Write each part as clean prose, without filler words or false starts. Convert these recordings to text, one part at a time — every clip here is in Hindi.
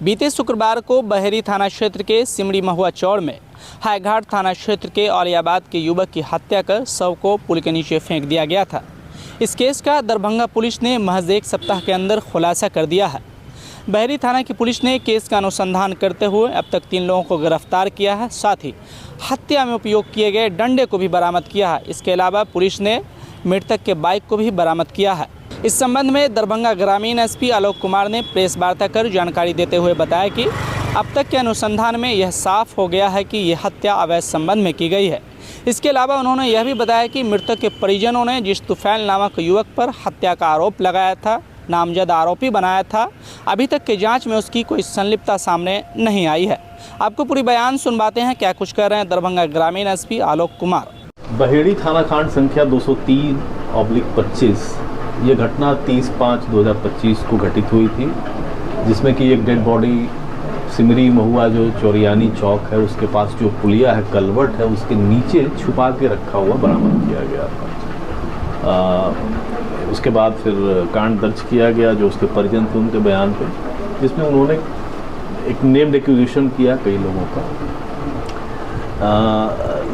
बीते शुक्रवार को बहेरी थाना क्षेत्र के सिमरी महुआ चौड़ में हाईघाट थाना क्षेत्र के औलियाबाद के युवक की हत्या कर शव को पुल के नीचे फेंक दिया गया था। इस केस का दरभंगा पुलिस ने महज एक सप्ताह के अंदर खुलासा कर दिया है। बहेरी थाना की पुलिस ने केस का अनुसंधान करते हुए अब तक 3 लोगों को गिरफ्तार किया है, साथ ही हत्या में उपयोग किए गए डंडे को भी बरामद किया है। इसके अलावा पुलिस ने मृतक के बाइक को भी बरामद किया है। इस संबंध में दरभंगा ग्रामीण एसपी आलोक कुमार ने प्रेस वार्ता कर जानकारी देते हुए बताया कि अब तक के अनुसंधान में यह साफ हो गया है कि यह हत्या अवैध संबंध में की गई है। इसके अलावा उन्होंने यह भी बताया कि मृतक के परिजनों ने जिस तुफैल नामक युवक पर हत्या का आरोप लगाया था, नामजद आरोपी बनाया था, अभी तक की जांच में उसकी कोई संलिप्तता सामने नहीं आई है। आपको पूरी बयान सुनवाते हैं, क्या कुछ कर रहे हैं दरभंगा ग्रामीण एसपी आलोक कुमार। बहेड़ी थाना खंड संख्या 203/25 ये घटना 30/5/2025 को घटित हुई थी, जिसमें कि एक डेड बॉडी सिमरी महुआ जो चौरियानी चौक है उसके पास जो पुलिया है, कलवर्ट है, उसके नीचे छुपा के रखा हुआ बरामद किया गया था। उसके बाद फिर कांड दर्ज किया गया जो उसके परिजन थे उनके बयान पे, जिसमें उन्होंने एक नेम्ड एक्यूजिशन किया कई लोगों का।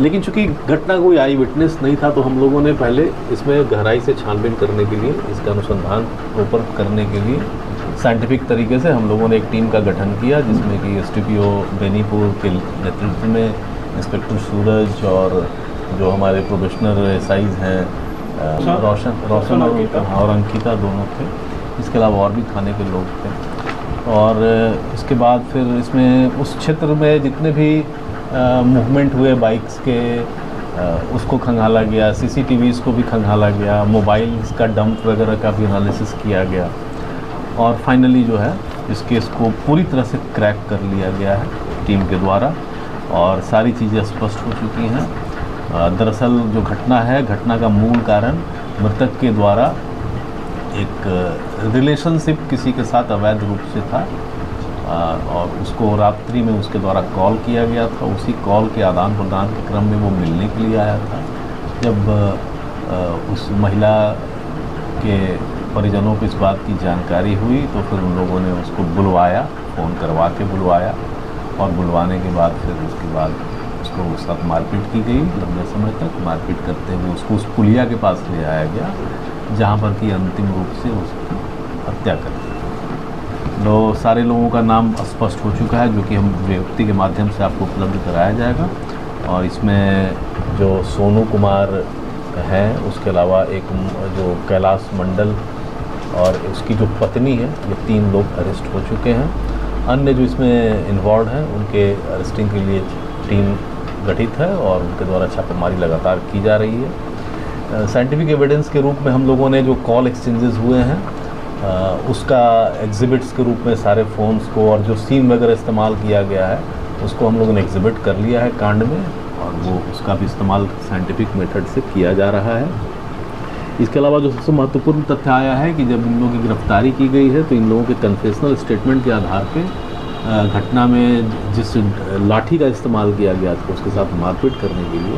लेकिन चूंकि घटना कोई आई विटनेस नहीं था, तो हम लोगों ने पहले इसमें गहराई से छानबीन करने के लिए, इसका अनुसंधान ऊपर करने के लिए साइंटिफिक तरीके से हम लोगों ने एक टीम का गठन किया, जिसमें कि एसटीपीओ बेनीपुर के नेतृत्व में इंस्पेक्टर सूरज और जो हमारे प्रोफेशनल एसआईज हैं रोशन और अंकिता दोनों थे। इसके अलावा और भी थाने के लोग थे। और इसके बाद फिर इसमें उस क्षेत्र में जितने भी मूवमेंट हुए बाइक्स के, उसको खंगाला गया, सीसीटीवीज़ को भी खंगाला गया, मोबाइल्स का डंप वगैरह का भी एनालिसिस किया गया और फाइनली जो है इस केस को पूरी तरह से क्रैक कर लिया गया है टीम के द्वारा और सारी चीज़ें स्पष्ट हो चुकी हैं। दरअसल जो घटना है, घटना का मूल कारण मृतक के द्वारा एक रिलेशनशिप किसी के साथ अवैध रूप से था और उसको रात्रि में उसके द्वारा कॉल किया गया था। उसी कॉल के आदान प्रदान के क्रम में वो मिलने के लिए आया था। जब उस महिला के परिजनों को इस बात की जानकारी हुई तो फिर उन लोगों ने उसको बुलवाया, फ़ोन करवा के बुलवाया और बुलवाने के बाद फिर उसके बाद उसको उस साथ मारपीट की गई। लंबे समय तक मारपीट करते हुए उसको उस पुलिया के पास ले आया गया, जहाँ पर कि अंतिम रूप से उसकी हत्या कर दी। सारे लोगों का नाम स्पष्ट हो चुका है, जो कि हम व्यक्ति के माध्यम से आपको उपलब्ध कराया जाएगा। और इसमें जो सोनू कुमार है, उसके अलावा एक जो कैलाश मंडल और उसकी जो पत्नी है, ये 3 लोग अरेस्ट हो चुके हैं। अन्य जो इसमें इन्वॉल्व हैं उनके अरेस्टिंग के लिए टीम गठित है और उनके द्वारा छापेमारी लगातार की जा रही है। साइंटिफिक एविडेंस के रूप में हम लोगों ने जो कॉल एक्सचेंजेस हुए हैं उसका एग्जिबिट्स के रूप में सारे फ़ोन्स को और जो सीन वगैरह इस्तेमाल किया गया है उसको हम लोगों ने एग्जिबिट कर लिया है कांड में और वो उसका भी इस्तेमाल साइंटिफिक मेथड से किया जा रहा है। इसके अलावा जो सबसे महत्वपूर्ण तथ्य आया है कि जब इन लोगों की गिरफ्तारी की गई है तो इन लोगों के कन्फेशनल स्टेटमेंट के आधार पे घटना में जिस लाठी का इस्तेमाल किया गया था उसके साथ मारपीट करने के लिए,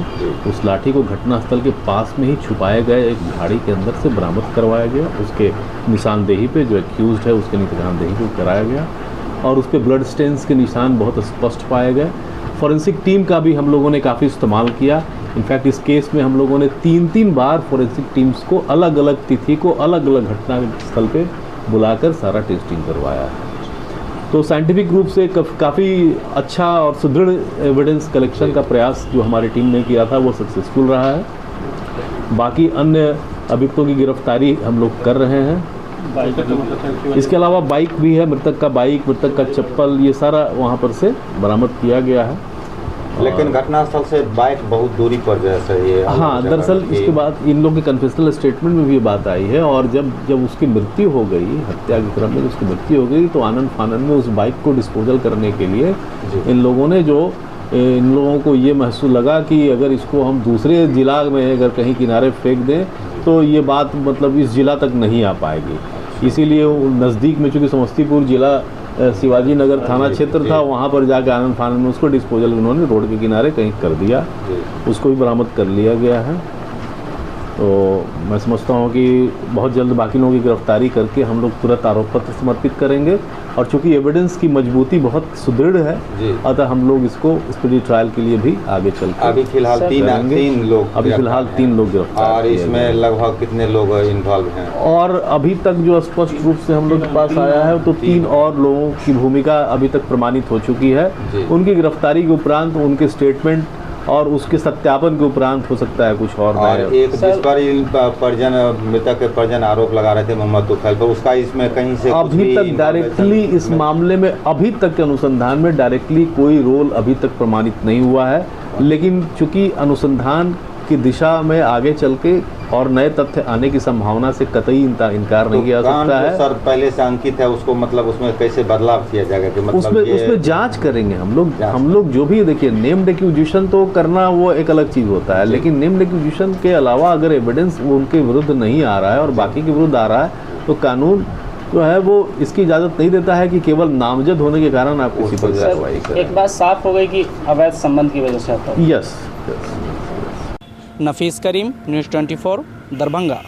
उस लाठी को घटनास्थल के पास में ही छुपाए गए एक झाड़ी के अंदर से बरामद करवाया गया। उसके निशानदेही पे जो एक्यूज्ड है उसके निशानदेही को कराया गया और उस पर ब्लड स्टेन्स के निशान बहुत स्पष्ट पाए गए। फॉरेंसिक टीम का भी हम लोगों ने काफ़ी इस्तेमाल किया। इनफैक्ट इस केस में हम लोगों ने 3 बार फॉरेंसिक टीम्स को अलग अलग तिथि को अलग अलग घटना स्थल पे बुलाकर सारा टेस्टिंग करवाया है। तो साइंटिफिक रूप से काफ़ी अच्छा और सुदृढ़ एविडेंस कलेक्शन का प्रयास जो हमारी टीम ने किया था वो सक्सेसफुल रहा है। बाकी अन्य अभियुक्तों की गिरफ्तारी हम लोग कर रहे हैं। इसके अलावा बाइक भी है, मृतक का बाइक, मृतक का चप्पल, ये सारा वहाँ पर से बरामद किया गया है। लेकिन घटनास्थल से बाइक बहुत दूरी पर जैसे ये। हाँ, दरअसल इसके बाद इन लोगों के कन्फेशनल स्टेटमेंट में भी ये बात आई है और जब उसकी मृत्यु हो गई, हत्या के क्रम में जब उसकी मृत्यु हो गई तो आनंद फानन में उस बाइक को डिस्पोजल करने के लिए इन लोगों को ये महसूस लगा कि अगर इसको हम दूसरे ज़िला में अगर कहीं किनारे फेंक दें तो ये बात मतलब इस ज़िला तक नहीं आ पाएगी। इसीलिए नज़दीक में चूँकि समस्तीपुर ज़िला शिवाजी नगर थाना क्षेत्र था, वहाँ पर जाकर आनंद फानन में उसको डिस्पोजल उन्होंने रोड के किनारे कहीं कर दिया, उसको भी बरामद कर लिया गया है। तो मैं समझता हूँ कि बहुत जल्द बाकी लोगों की गिरफ्तारी करके हम लोग तुरंत आरोप पत्र समर्पित करेंगे, और चूंकि एविडेंस की मजबूती बहुत सुदृढ़ है, अतः हम लोग इसको स्पीडी ट्रायल के लिए भी आगे चलकर अभी फिलहाल तीन लोग गिरफ्तार, और इसमें लगभग कितने लोग इन्वॉल्व हैं? और अभी तक जो स्पष्ट रूप से हम लोग के पास आया है तो 3 और लोगों की भूमिका अभी तक प्रमाणित हो चुकी है। उनकी गिरफ्तारी के उपरांत उनके स्टेटमेंट और उसके सत्यापन के उपरांत हो सकता है कुछ और एक जिस पर परिजन, मृतक के परिजन आरोप लगा रहे थे मोहम्मद तुफैल पर, उसका इसमें कहीं से अभी तक डायरेक्टली इस मामले में अभी तक के अनुसंधान में डायरेक्टली कोई रोल अभी तक प्रमाणित नहीं हुआ है, लेकिन चूंकि अनुसंधान की दिशा में आगे चल के और नए तथ्य आने की संभावना से कतई इनकार नहीं किया सकता है। सर पहले से अंकित है, उसको मतलब उसमें कैसे बदलाव किया जाएगा कि मतलब उसमें जांच करेंगे हम लोग जो भी, देखिए नेम्ड एक्यूजिशन तो करना वो एक अलग चीज़ होता है, लेकिन नेम्ड एक्यूजिशन के अलावा अगर एविडेंस उनके विरुद्ध नहीं आ रहा है और बाकी के विरुद्ध आ रहा है तो कानून जो है वो इसकी इजाज़त नहीं देता है कि केवल नामजद होने के कारण आप किसी पर कार्रवाई करें। एक बात साफ हो गई कि अवैध संबंध की वजह से। यस। नफीस करीम, न्यूज़ 24, दरभंगा।